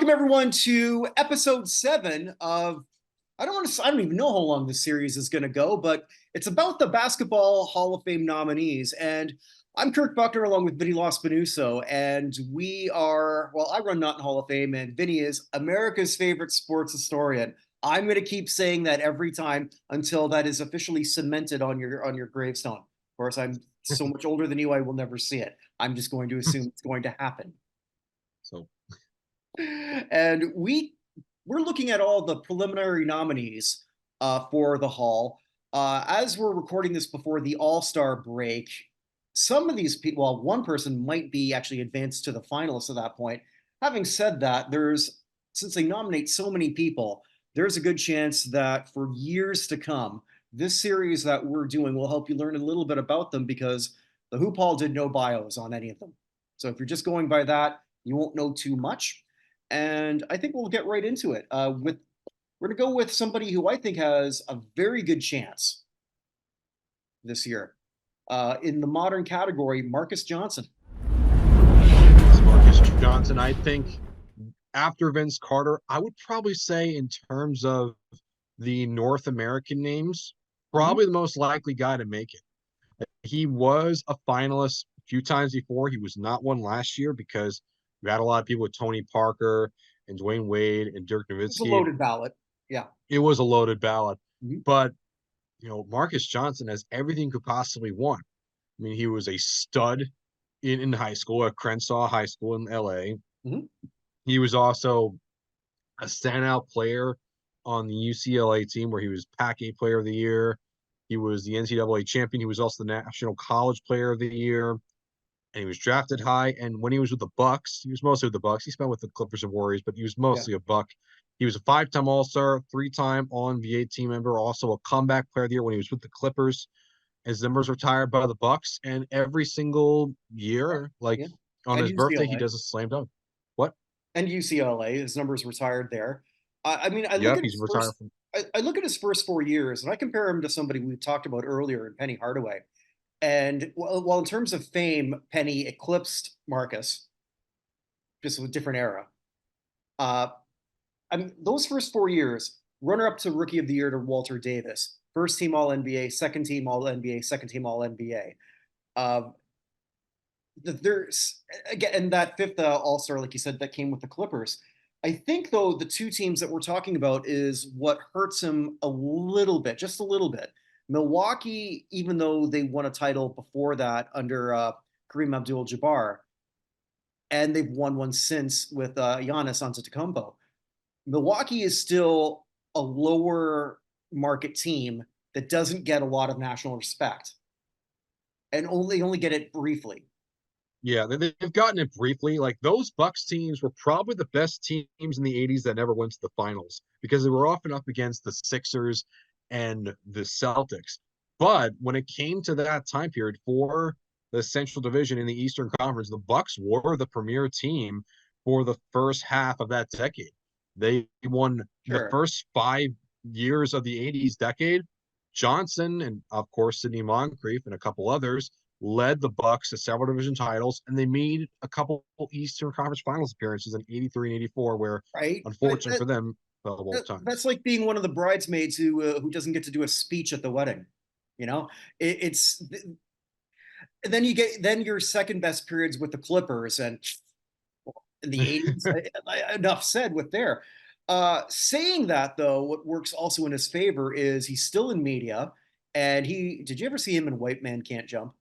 Welcome everyone to episode 7 of I don't even know how long this series is going to go, but it's about the Basketball Hall of Fame nominees. And I'm Kirk Buchner along with Vinny Lospinuso, and I run Not in Hall of Fame, and Vinny is America's favorite sports historian. I'm going to keep saying that every time until that is officially cemented on your gravestone. Of course, I'm so much older than you, I will never see it. I'm just going to assume it's going to happen. So And we're looking at all the preliminary nominees for the Hall. As we're recording this before the All-Star break, some of these people, well, one person might be actually advanced to the finalists at that point. Having said that, since they nominate so many people, there's a good chance that for years to come, this series that we're doing will help you learn a little bit about them, because the Hoop Hall did no bios on any of them. So if you're just going by that, you won't know too much. And I think we'll get right into it. We're going to go with somebody who I think has a very good chance this year. In the modern category, Marques Johnson. Marques Johnson, I think after Vince Carter, I would probably say in terms of the North American names, probably the most likely guy to make it. He was a finalist a few times before. He was not one last year because we had a lot of people with Tony Parker and Dwayne Wade and Dirk Nowitzki. It's a loaded ballot. Yeah. It was a loaded ballot. Mm-hmm. But, Marques Johnson has everything could possibly want. I mean, he was a stud in high school at Crenshaw High School in LA. Mm-hmm. He was also a standout player on the UCLA team where he was Pac-8 Player of the Year. He was the NCAA champion. He was also the National College Player of the Year. And he was drafted high. And when he was with the Bucks, he was mostly with the Bucks. He spent with the Clippers and Warriors, but he was mostly a Buck. He was a 5-time All-Star, 3-time All-NBA team member, also a comeback player of the year when he was with the Clippers. His numbers retired by the Bucks, and every single year, on his birthday, he does a slam dunk. What? And UCLA, his numbers retired there. I look at his first 4 years, and I compare him to somebody we talked about earlier in Penny Hardaway. And while in terms of fame, Penny eclipsed Marques, just a different era. Those first 4 years, runner-up to Rookie of the Year to Walter Davis, first team All-NBA, second team All-NBA, second team All-NBA. There's again, and that fifth All-Star, like you said, that came with the Clippers. I think, though, the two teams that we're talking about is what hurts him a little bit, just a little bit. Milwaukee, even though they won a title before that under Kareem Abdul-Jabbar, and they've won one since with Giannis Antetokounmpo, Milwaukee is still a lower market team that doesn't get a lot of national respect, and only get it briefly. Yeah, they've gotten it briefly. Like, those Bucks teams were probably the best teams in the 80s that never went to the finals because they were often up against the Sixers and the Celtics. But when it came to that time period for the Central Division in the Eastern Conference, the Bucks were the premier team for the first half of that decade. They won the first 5 years of the 80s decade. Johnson and, of course, Sidney Moncrief and a couple others led the Bucks to several division titles, and they made a couple Eastern Conference Finals appearances in '83 and '84, where, unfortunately for them, fell both times. That's like being one of the bridesmaids who doesn't get to do a speech at the wedding. It's then your second best periods with the Clippers, and in the 80s. Enough said with there. Saying that, though, what works also in his favor is he's still in media, and did you ever see him in White Man Can't Jump?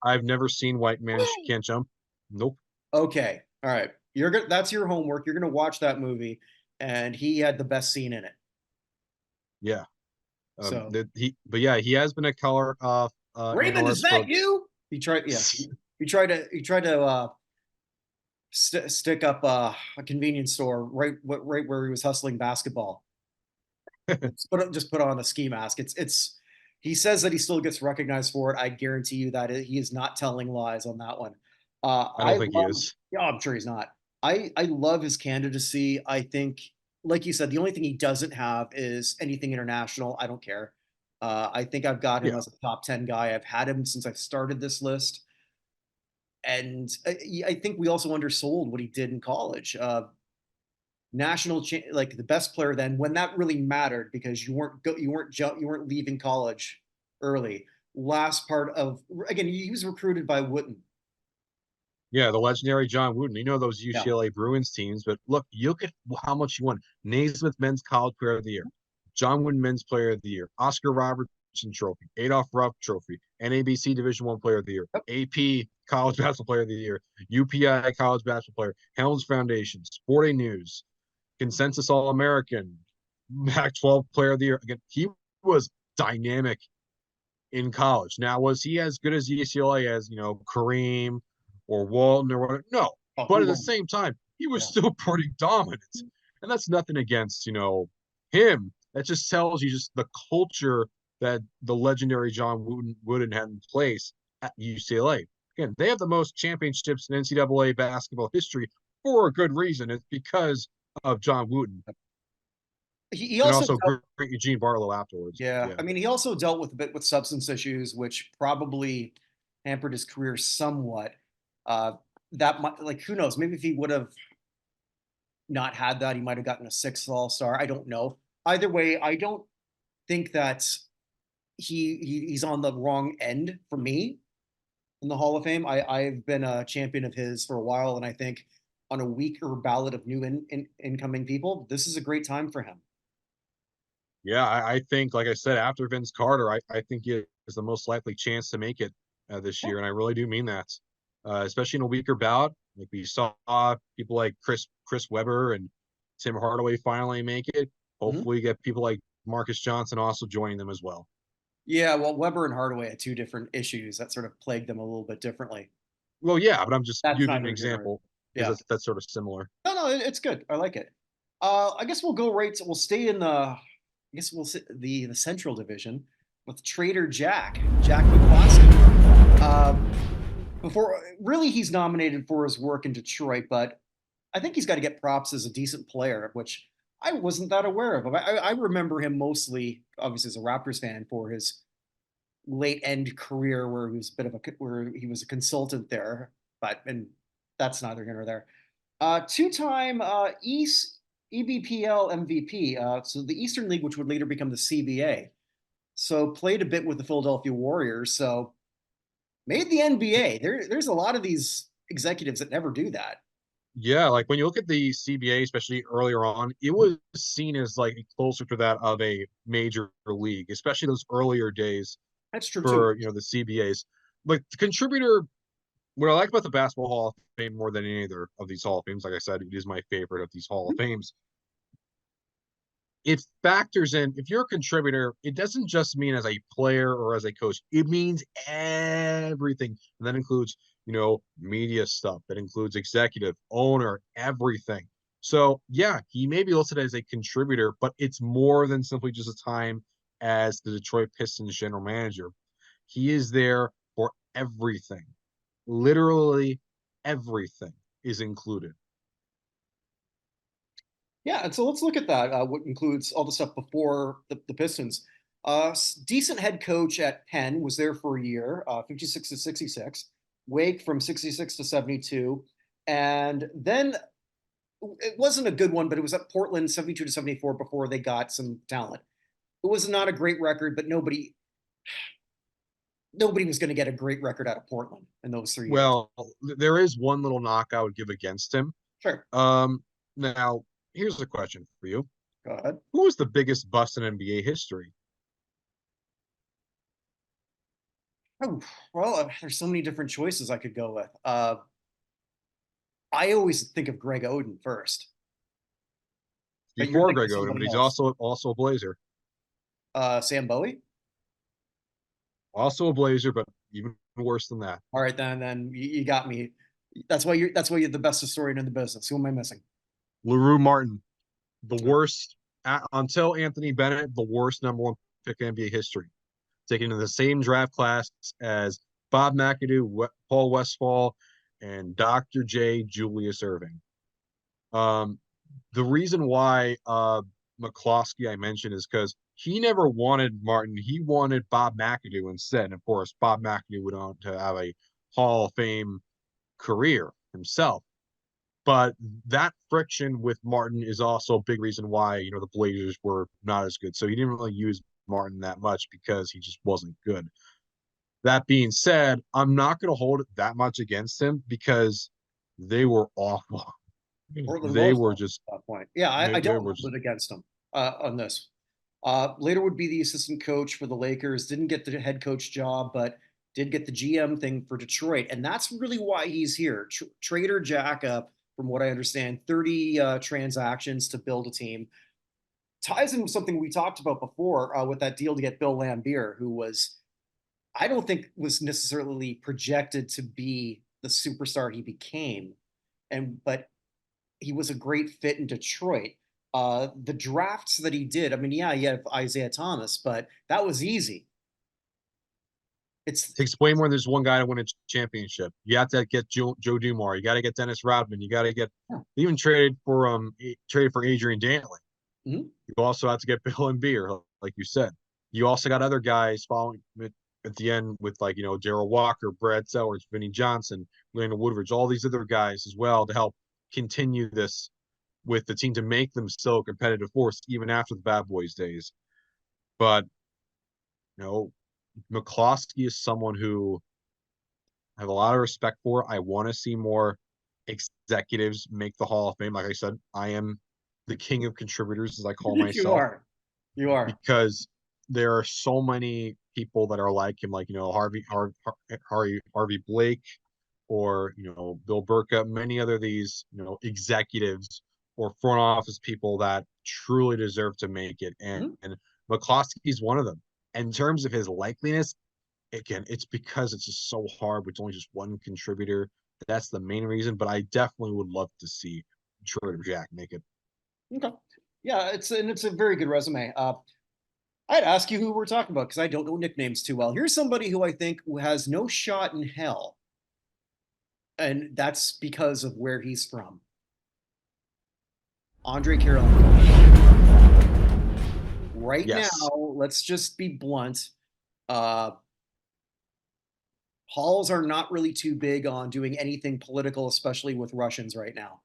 I've never seen White Man Can't Jump. Nope. Okay. All right. That's your homework. You're gonna watch that movie, and he had the best scene in it. Yeah. He has been a color Raymond, is that you? He tried to stick up a convenience store right where he was hustling basketball. just put on a ski mask. He says that he still gets recognized for it. I guarantee you that he is not telling lies on that one. I don't think he is. Yeah, I'm sure he's not. I love his candidacy. I think, like you said, the only thing he doesn't have is anything international. I don't care. I think I've got him as a top 10 guy. I've had him since I started this list. And I think we also undersold what he did in college. like the best player then when that really mattered because you weren't leaving college early. Last part of again, he was recruited by Wooten. Yeah, the legendary John Wooden. You know those Yeah. UCLA Bruins teams, but look at how much he won. Naismith Men's College Player of the Year, John Wooden Men's Player of the Year, Oscar Robertson Trophy, Adolph Rupp Trophy, NABC Division One Player of the Year, Yep. AP College Basketball Player of the Year, UPI College Basketball Player, Helms Foundation, Sporting News, Consensus All American, Pac-12 Player of the Year. Again, he was dynamic in college. Now, was he as good as UCLA as Kareem or Walton or whatever? No, Oh, but who at the won? same time, he was Yeah. still pretty dominant, and that's nothing against him. That just tells you just the culture that the legendary John Wooden had in place at UCLA. Again, they have the most championships in NCAA basketball history for a good reason. It's because of John Wooden He and also also dealt, great Eugene Barlow afterwards. yeah. Yeah. I mean, he also dealt with a bit with substance issues, which probably hampered his career somewhat. Uh, that might, like, who knows? Maybe if he would have not had that, he might have gotten a sixth All Star. I don't know. Either way, I don't think that he's on the wrong end for me in the Hall of Fame. I've been a champion of his for a while, and I think on a weaker ballot of new incoming people, this is a great time for him. Yeah, I think, like I said, after Vince Carter, I think he is the most likely chance to make it this Yeah. year, and I really do mean that. Especially in a weaker bout, like we saw people like Chris Webber and Tim Hardaway finally make it. Mhm. Hopefully, get people like Marques Johnson also joining them as well. Yeah, well, Weber and Hardaway had two different issues that sort of plagued them a little bit differently. Well, yeah, but I'm just That's using an neither here nor example because yeah. that's sort of similar. No, it's good. I like it. I guess we'll go right. We'll stay in the. I guess we'll sit the Central Division with Trader Jack McCloskey. Before really, he's nominated for his work in Detroit, but I think he's got to get props as a decent player, which I wasn't that aware of. I remember him mostly, obviously, as a Raptors fan for his late end career, where he was a bit of a where he was a consultant there, but and that's neither here nor there. Two-time East EBPL MVP, so the Eastern League, which would later become the CBA. So played a bit with the Philadelphia Warriors. So made the NBA. There's a lot of these executives that never do that. Yeah, like when you look at the CBA, especially earlier on, it was seen as like closer to that of a major league, especially those earlier days That's true too. for the CBAs. Like the contributor, what I like about the Basketball Hall of Fame more than any other of these Hall of Fames, like I said, it is my favorite of these Hall of Fames. It factors in if you're a contributor, it doesn't just mean as a player or as a coach, it means everything. And that includes, media stuff, that includes executive, owner, everything. So, yeah, he may be listed as a contributor, but it's more than simply just a time as the Detroit Pistons general manager. He is there for everything. Literally everything is included. Yeah, and so let's look at that. What includes all the stuff before the Pistons. Decent head coach at Penn was there for a year, 56 to 66. Wake from 66 to 72, and then it wasn't a good one, but it was at Portland 72 to 74 before they got some talent. It was not a great record, but nobody was going to get a great record out of Portland in those 3 years. Well, there is one little knock I would give against him. Sure. Now here's a question for you. Go ahead. Who was the biggest bust in NBA history? Oh, well, there's so many different choices I could go with. I always think of Greg Oden first, but you're Before thinking of Greg Oden, but somebody he's else. also a Blazer. Sam Bowie. Also a Blazer, but even worse than that. All right, then you got me. That's why you're the best historian in the business. Who am I missing? LaRue Martin, the worst until Anthony Bennett, the worst number one pick in NBA history. Taken in the same draft class as Bob McAdoo, Paul Westphal, and Dr. J. Julius Erving. The reason why McCloskey I mentioned is because he never wanted Martin. He wanted Bob McAdoo instead. And of course, Bob McAdoo went on to have a Hall of Fame career himself. But that friction with Martin is also a big reason why, the Blazers were not as good. So he didn't really use Martin that much because he just wasn't good. That being said, I'm not going to hold it that much against him because they were awful. Portland They was were awful just at that point. Yeah, I they don't were hold just it against him on this. Later would be the assistant coach for the Lakers. Didn't get the head coach job, but did get the GM thing for Detroit, and that's really why he's here. Trader Jack up, from what I understand, 30 transactions to build a team. Ties in with something we talked about before with that deal to get Bill Laimbeer, who was I don't think was necessarily projected to be the superstar he became, and but he was a great fit in Detroit. The drafts that he did, I mean, yeah, he had Isaiah Thomas, but that was easy. It's takes way more than just one guy to win a championship. You have to get Joe Dumars. You got to get Dennis Rodman. You got to get yeah. even traded for Adrian Dantley. Mhm. You also have to get Bill and Beer, like you said. You also got other guys following at the end with Darrell Walker, Brad Sellers, Vinny Johnson, Landon Woodridge, all these other guys as well to help continue this with the team to make them still a competitive force even after the Bad Boys days. But you know, McCloskey is someone who I have a lot of respect for. I want to see more executives make the Hall of Fame. Like I said, I am the king of contributors, as I call You myself, are. You are. because there are so many people that are like him, like Harvey Blake, or Bill Burka, many other these executives or front office people that truly deserve to make it, Mhm. and McCloskey's one of them. In terms of his likeliness, again, it's because it's just so hard with only just one contributor. That's the main reason. But I definitely would love to see Trader Jack make it. Okay. Yeah, it's a very good resume. I'd ask you who we're talking about because I don't know nicknames too well. Here's somebody who I think who has no shot in hell, and that's because of where he's from. Andrei Kirilenko. Right now, Yes. let's just be blunt. Uh, Halls are not really too big on doing anything political, especially with Russians right now.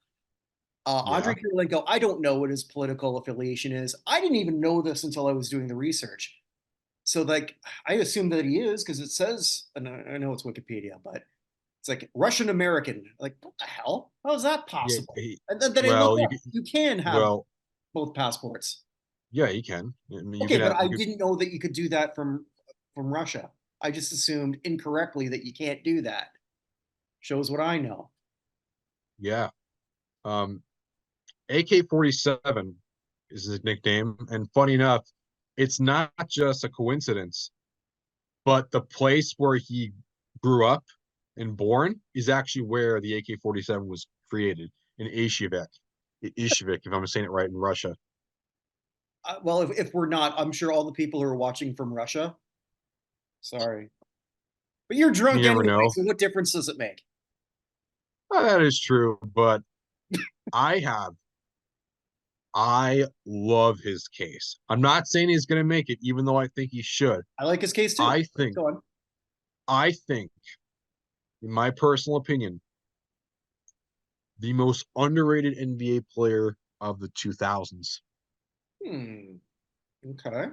Andrei Yeah. Kirilenko, I don't know what his political affiliation is. I didn't even know this until I was doing the research. So, like, I assume that he is because it says, and I know it's Wikipedia, but it's like Russian American. Like, what the hell? How is that Yeah. possible? And then I look Well, up, you can have well, both passports. yeah, you can. I mean, you Okay, could but have, I you could, didn't know that you could do that from Russia. I just assumed incorrectly that you can't do that. Shows what I know. yeah. Um, AK-47 is his nickname, and funny enough, it's not just a coincidence, but the place where he grew up and born is actually where the AK-47 was created in Ishvik, if I'm saying it right, in Russia. Well, if we're not, I'm sure all the people who are watching from Russia. Sorry, but you're You drunk never anyway, know. so what difference does it make? That is true, but I have I love his case. I'm not saying he's going to make it, even though I think he should. I like his case too. I think, Go on. I think, in my personal opinion, the most underrated NBA player of the 2000s. Hmm. Okay.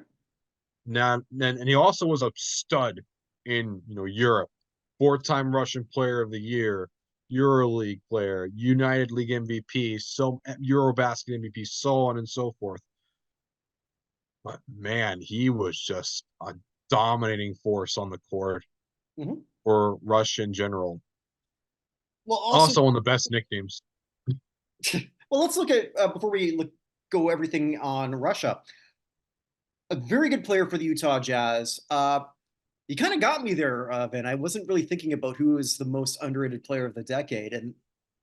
Now, and he also was a stud in Europe, four-time Russian Player of the Year, EuroLeague player, United League MVP, so EuroBasket MVP, so on and so forth. But man, he was just a dominating force on the court Mhm. for Russia in general. Well, also, Also, one of the best nicknames. well, let's look at before we go everything on Russia. A very good player for the Utah Jazz. You kind of got me there, Vin. I wasn't really thinking about who is the most underrated player of the decade, and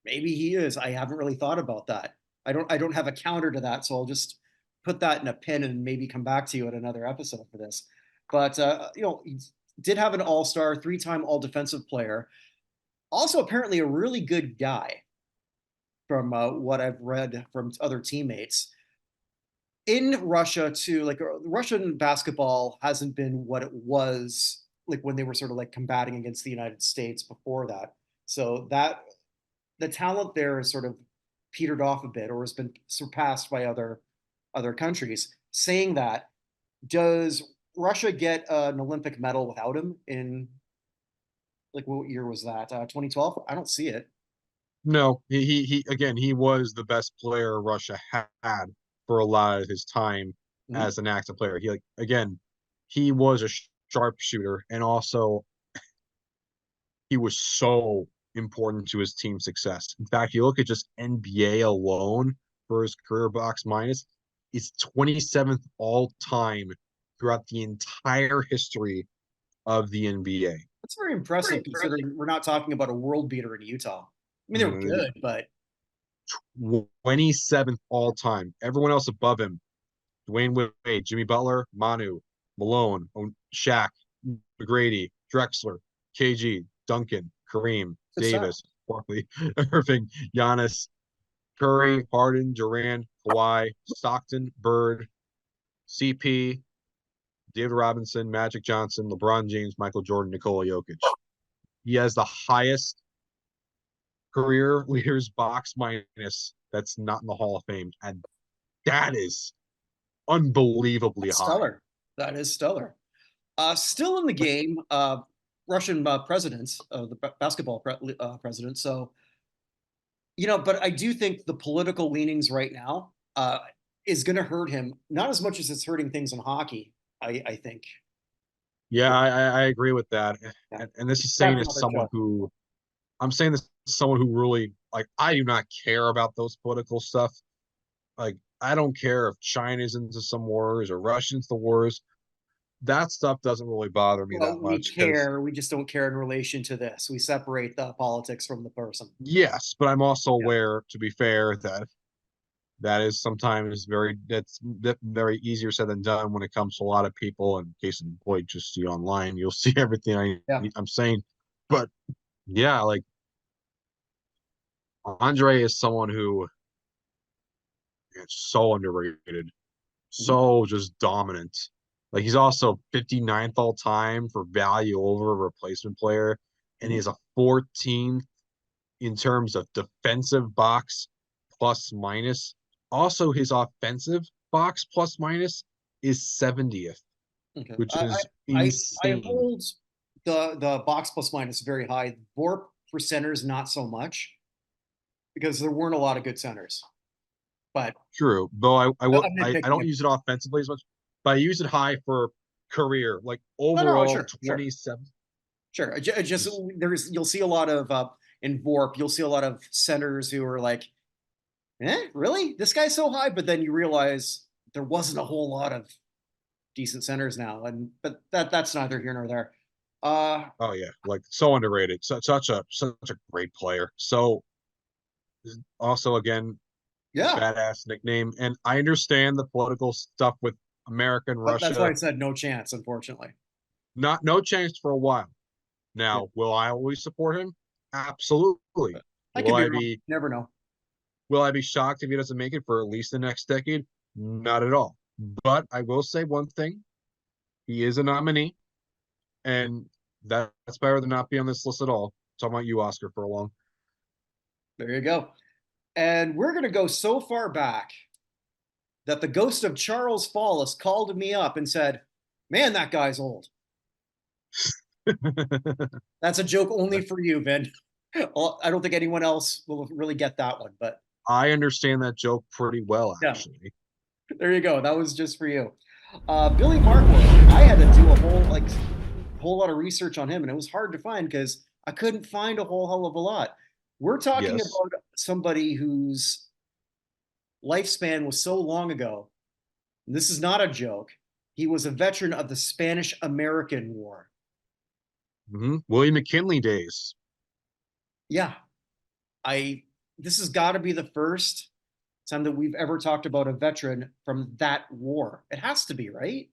maybe he is. I haven't really thought about that. I don't have a counter to that, so I'll just put that in a pin and maybe come back to you at another episode for this. But he did have an All-Star, three-time All-Defensive player. Also, apparently, a really good guy from what I've read from other teammates in Russia too. Like Russian basketball hasn't been what it was like when they were sort of like combating against the United States before that. So that the talent there is sort of petered off a bit or has been surpassed by other countries. Saying that, does Russia get an Olympic medal without him in like what year was that? 2012? I don't see it. No, he again, he was the best player Russia had for a lot of his time Mhm. as an active player. He like again, he was a sharpshooter, and also he was so important to his team success. In fact, you look at just NBA alone for his career box minus, he's 27th all time throughout the entire history of the NBA. That's very impressive considering we're not talking about a world beater in Utah. I mean, they were Mm, good, but 27th all time. Everyone else above him: Dwayne Wade, Jimmy Butler, Manu, Malone, Shaq, McGrady, Drexler, KG, Duncan, Kareem, good stuff. Davis, Barkley, Irving, Giannis, Curry, Harden, Durant, Kawhi, Stockton, Bird, CP, David Robinson, Magic Johnson, LeBron James, Michael Jordan, Nikola Jokic. He has the highest career leaders box minus that's not in the Hall of Fame. And that is unbelievably That's high. stellar. That is stellar. Still in the game, Russian presidents, the basketball president. So, but I do think the political leanings right now is going to hurt him, not as much as it's hurting things in hockey, I think. Yeah, I agree with that. Yeah. And this is saying That's as another someone show. who I'm saying this as someone who really like I do not care about those political stuff. Like I don't care if China's into some wars or Russians the wars. That stuff doesn't really bother me Well, that we much because care. We just don't care in relation to this. We separate the politics from the person. yes, but I'm also Yeah. aware, to be fair, that that is sometimes that's very easier said than done when it comes to a lot of people. In case in point, just see online, you'll see everything Yeah. I'm saying. But yeah, like Andrei is someone who is so underrated, Mhm. so just dominant. Like he's also 59th all time for value over a replacement player, and he Mhm. has a 14th in terms of defensive box plus minus. Also, his offensive box plus minus is 70th, Okay. which is I insane. hold the box plus minus very high. Vorp for centers, not so much because there weren't a lot of good centers. But True, though I'm I nitpicking don't it. use it offensively as much, but I use it high for career, like No, overall sure, sure, 27. sure. Just Just you'll see a lot of in Vorp, you'll see a lot of centers who are like, really? This guy's so high, but then you realize there wasn't a whole lot of decent centers now, and but that's neither here nor there. oh yeah, like so underrated. Such a great player. So also again, Yeah, badass nickname. And I understand the political stuff with America and that's why Russia. I said no chance, unfortunately. Not no change for a while. Yeah, Now, will I always support him? Absolutely. but I Will could be I wrong. be Never know. will I be shocked if he doesn't make it for at least the next decade? Not at all. But I will say one thing. He is a nominee, and that's better than not being on this list at all. Talking about you, Oscar, for a long. There you go. And we're gonna go so far back that the ghost of Charles Follis called me up and said, "Man, that guy's old." That's a joke only for you, Vin. I don't think anyone else will really get that one, but I understand that joke pretty well, yeah, actually. there you go. That was just for you. Billy Markward, I had to do a whole lot of research on him, and it was hard to find because I couldn't find a whole hell of a lot. We're talking Yes. about somebody whose lifespan was so long ago. And this is not a joke. He was a veteran of the Spanish American War. William McKinley days. Yeah, I. This has got to be the first time that we've ever talked about a veteran from that war. It has to be, right?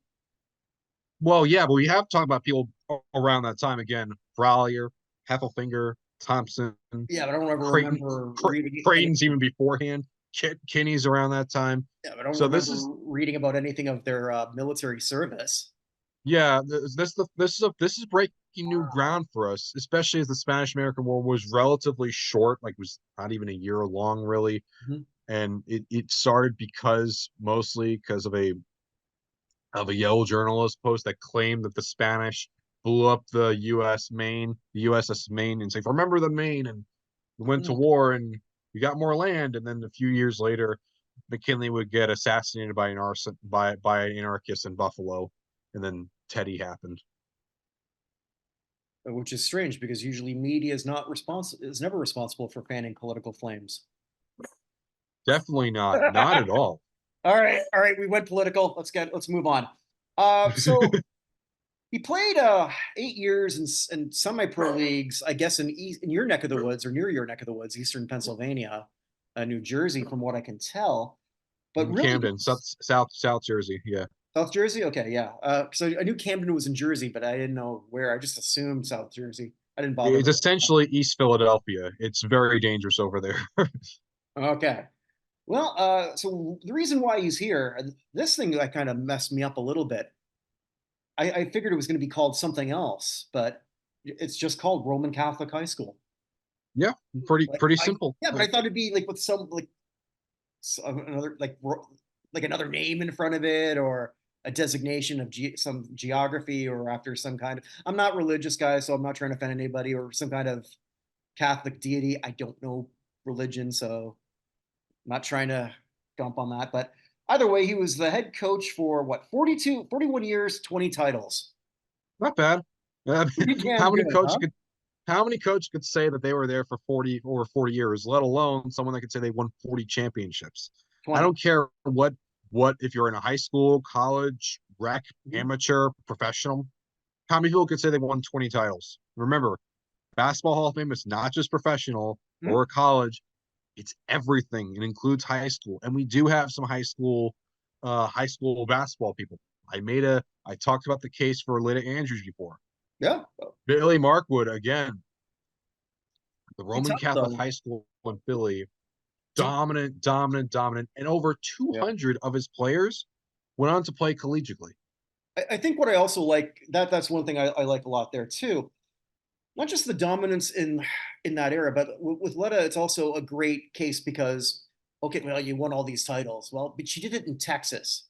Well, yeah, but we have talked about people around that time again. Frawley, Heffelfinger, Thompson, Yeah, but I don't ever Creighton, remember reading Creighton's anything. even beforehand. Kinney's around that time. Yeah, but I don't So this remember is reading about anything of their military service. Yeah, this is breaking new ground for us, especially as the Spanish American War was relatively short, like was not even a year long really, Mhm. and it started mostly because of a Yale journalist post that claimed that the Spanish blew up the USS Maine, and saying, "Remember the Maine," and we went to Mm. war and we got more land, and then a few years later, McKinley would get assassinated by an anarchist in Buffalo, and then Teddy happened. Which is strange because usually media is never responsible for fanning political flames. Definitely not at all. All right, we went political. Let's move on. So he played 8 years in semi-pro leagues, I guess in your neck of the woods or near your neck of the woods, Eastern Pennsylvania, New Jersey, from what I can tell. But In really, Camden, South Jersey. Yeah, South Jersey. Okay, yeah. So I knew Camden was in Jersey, but I didn't know where. I just assumed South Jersey. I didn't bother it's looking. essentially East Philadelphia. It's very dangerous over there. Okay. Well, so the reason why he's here, and this thing that kind of messed me up a little bit. I figured it was going to be called something else, but it's just called Roman Catholic High School. Yeah, pretty I simple. yeah, but I thought it'd be like with some like another like another name in front of it or a designation of some geography or after some kind of. I'm not religious guy, so I'm not trying to offend anybody or some kind of Catholic deity. I don't know religion, so I'm not trying to dump on that. But either way, he was the head coach for what 41 years, 20 titles. Not bad. Pretty How damn many good, coaches huh? could how many coaches could say that they were there for 40 years, let alone someone that could say they won 40 championships? I 20. don't care what if you're in a high school, college, rec, Mhm. amateur, professional. How many people could say they won 20 titles? Remember, Basketball Hall of Fame is not just professional Mhm. or college, it's everything. It includes high school. And we do have some high school basketball people. I talked about the case for Lydia Andrews before. Yeah. Billy Markwood, again, the Be Roman tough Catholic though. high school in Philly, Do dominant, and over yeah. 200 of his players went on to play collegiately. I think what I also like that's one thing I like a lot there too. Not just the dominance in that era, but with Letta, it's also a great case because okay, well, you won all these titles. Well, but she did it in Texas.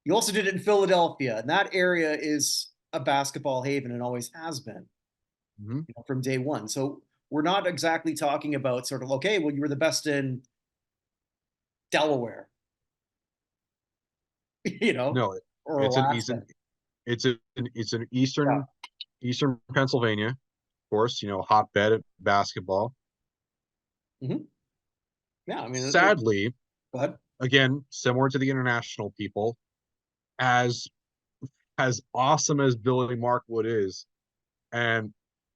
You also did it in Philadelphia, and that area is a basketball haven and always has been, Mhm. from day one. So we're not exactly talking about sort of okay, well, you were the best in Delaware, you know, No, or it's an Alaska. Eastern, it's an Yeah. Eastern Pennsylvania, of course, hotbed of basketball. Mhm. Yeah. I mean, Sadly, go ahead. again, similar to the international people, as as awesome as Billy Markwood is, and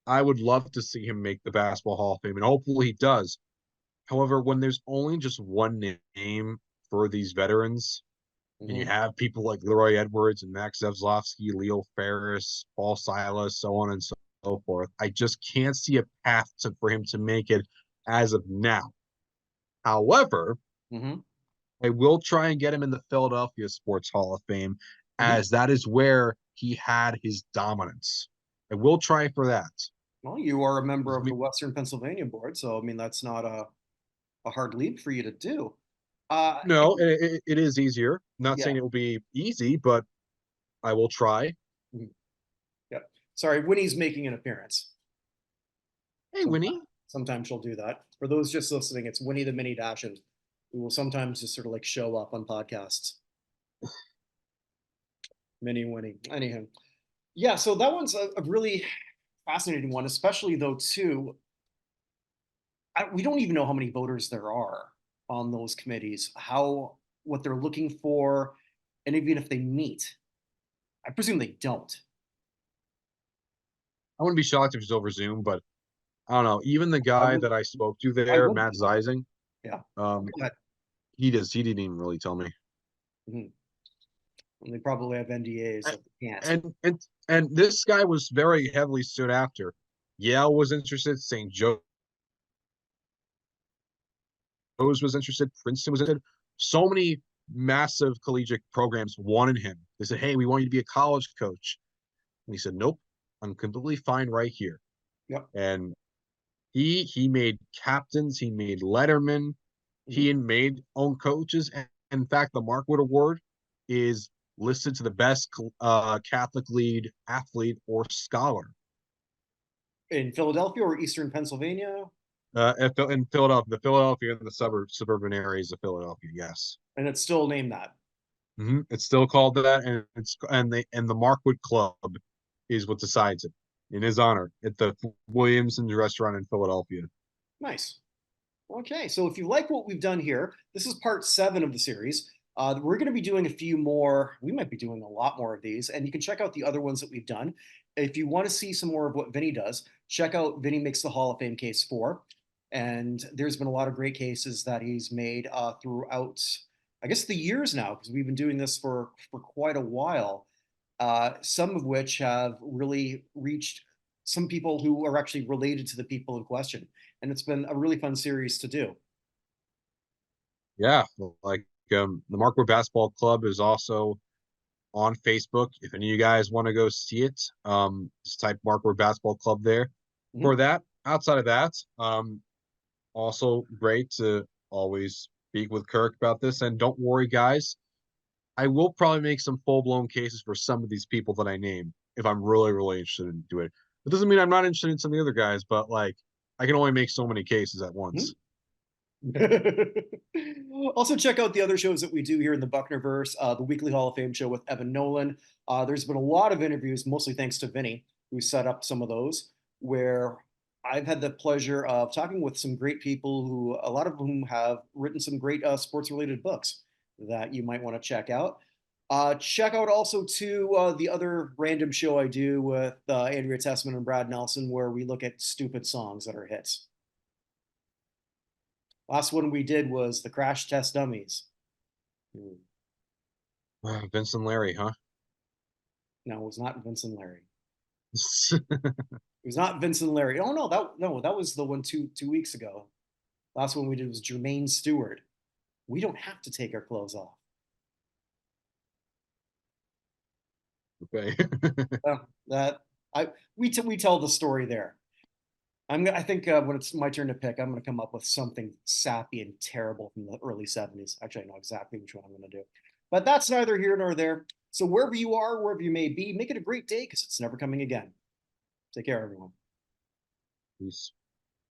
I would love to see him make the Basketball Hall of Fame, and hopefully he does. However, when there's only just one name for these veterans, and you Mhm. have people like Leroy Edwards and Max Zavslavsky, Leo Ferris, Paul Silas, so on and so forth, I just can't see a path for him to make it as of now. However, Mhm. I will try and get him in the Philadelphia Sports Hall of Fame, Mhm. as that is where he had his dominance. I will try for that. Well, you are a member of the Western Pennsylvania board, so I mean that's not a hard leap for you to do. No, it is easier. I'm not Yeah. saying it will be easy, but I will try. Mhm. Yeah. Sorry, Winnie's making an appearance. Hey, Sometimes, Winnie. sometimes she'll do that. For those just listening, it's Winnie the Mini Dashes, who will sometimes just sort of like show up on podcasts. Minnie Winnie. Anyhow, yeah. So that one's a really fascinating one, especially though too. We don't even know how many voters there are on those committees, how what they're looking for, and even if they meet. I presume they don't. I wouldn't be shocked if it's over Zoom, but I don't know. Even the I guy would. that I spoke to I there, would. Matt Zeising, Yeah. um, Go ahead. he didn't even really tell me. Mhm. And they probably have NDAs, so they can't. And this guy was very heavily stood after. Yale was interested, St. Joe's was interested, Princeton was interested. So many massive collegiate programs wanted him. They said, "Hey, we want you to be a college coach." And he said, "Nope, I'm completely fine right here." Yep. And he made captains, he made lettermen, Mhm. he made own coaches. And in fact, the Markward Award is listed to the best Catholic lead athlete or scholar In Philadelphia or Eastern Pennsylvania, in Philadelphia, and the suburban areas of Philadelphia. Yes. and it's still named that. It's still called that, and the Markwood Club is what decides it in his honor at the Williamson's restaurant in Philadelphia. Nice. Okay, so if you like what we've done here, this is part 7 of the series. We're going to be doing a few more. We might be doing a lot more of these, and you can check out the other ones that we've done. If you want to see some more of what Vinny does, check out Vinny Makes the Hall of Fame Case 4. And there's been a lot of great cases that he's made throughout, I guess, the years now, because we've been doing this for quite a while. Some of which have really reached some people who are actually related to the people in question. And it's been a really fun series to do. Yeah, like the Markward Basketball Club is also on Facebook. If any of you guys want to go see it, just type Markward Basketball Club there. Mhm. For that, outside of that, also great to always speak with Kirk about this. And don't worry, guys, I will probably make some full blown cases for some of these people that I name if I'm really, really interested in doing it. It doesn't mean I'm not interested in some of the other guys, but like I can only make so many cases at once. Also, check out the other shows that we do here in the Buchnerverse, the Weekly Hall of Fame show with Evan Nolan. There's been a lot of interviews, mostly thanks to Vinny, who set up some of those, where I've had the pleasure of talking with some great people who, a lot of whom have written some great sports related books that you might want to check out. Check out also too the other random show I do with Andrea Tessman and Brad Nelson, where we look at stupid songs that are hits. Last one we did was the Crash Test Dummies. Vincent Larry, huh? No, it was not Vincent Larry. It was not Vincent Larry. Oh no, that was the one two weeks ago. Last one we did was Jermaine Stewart. We don't have to take our clothes off. Okay. That we tell the story there. I think when it's my turn to pick, I'm gonna come up with something sappy and terrible from the early '70s. Actually, I know exactly which one I'm gonna do. But that's neither here nor there. So wherever you are, wherever you may be, make it a great day because it's never coming again. Take care, everyone. Peace.